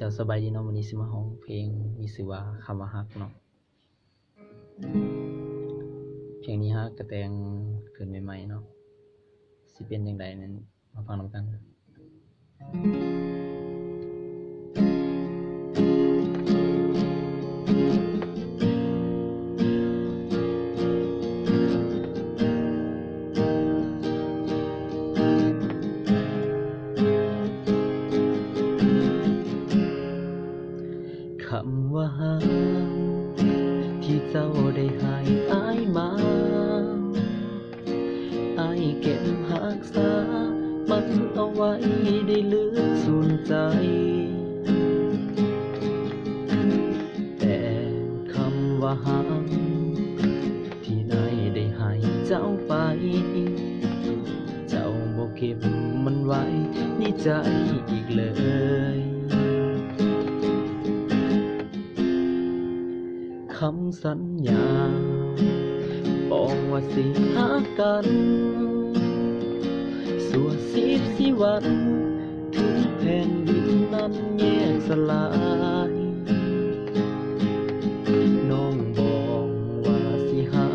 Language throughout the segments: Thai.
เจ้าสบายดีเนาะวันนี้สิมาร้องเพลงมีชื่อว่าคำว่าฮักเนาะเพลงนี้ฮักก็แต่งขึ้นใหม่ๆเนาะสิเป็นจังไดนั้นมาฟังนำกันคำว่าฮักที่เจ้าได้ให้อ้ายมาอ้ายเก็บรักษามันเอาไว้ได้ลึกสุดใจแต่คำว่าฮักที่นายได้ให้เจ้าไปเจ้าบ่เก็บมันไว้ในใจอีกเลยคำสัญญาบอกว่าสิหากันสัวสิวันถึงแผ่นดินนั้นแยกสลายน้องบอกว่าสิหั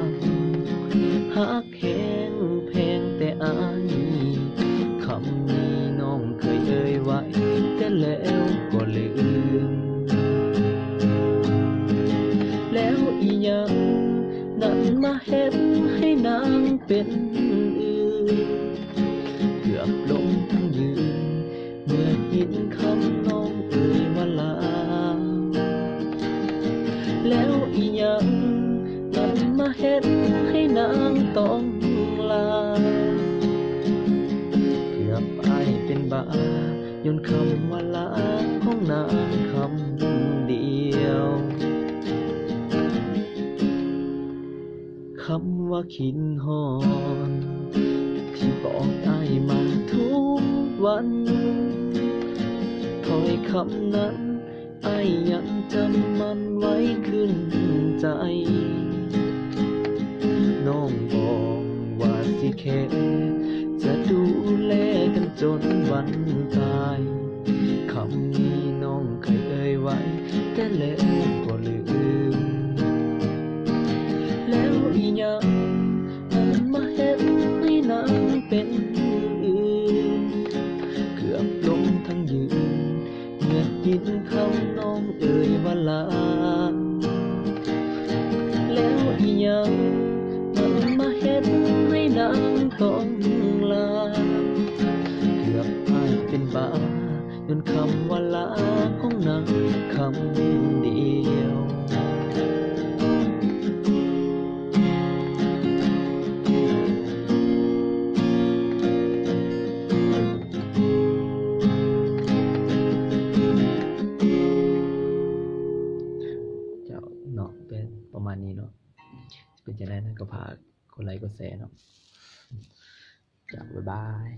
กแหงแพงแต่อายคำนี้น้องเคยเอ่ยไว้แต่แล้วก็ลืมแล้วอีหยังนั้นมาเฮ็ดให้นางเป็นอื่นเกือบล้มทั้งยืนเมื่อยินคำน้องเอ่ยว่าลาแล้วอีหยังนั้นมาเฮ็ดให้นางต้องลาเกือบอายเป็นบ้าย้อนคำว่าลาของนางคำเดียวคำว่าคิดฮอดที่บอกอ้ายมาทุกวันถ้อยคำนั้นอ้ายยังจำมันไว้ขึ้นใจน้องบอกว่าสิแค่จะดูแลกันจนวันตายคำนี้น้องเคยเอ่ยไว้แต่แล้วก็ลืมแล้วอีหยังนั้นมาเฮ็ดให้นางเป็นอื่นเกือบล้มทั้งยืนเมื่อยินคำน้องเอ่ยว่าลาแล้วอีหยังนั้นมาเฮ็ดให้นางต้องลาเกือบอายเป็นบ้าย้อนคำว่าลาของนางคำเดียวเนาะเป็นประมาณนี้เนาะเป็นจะได้นะก็พากกดไลค์กดแชร์เนาะจ้ะบ๊ายบาย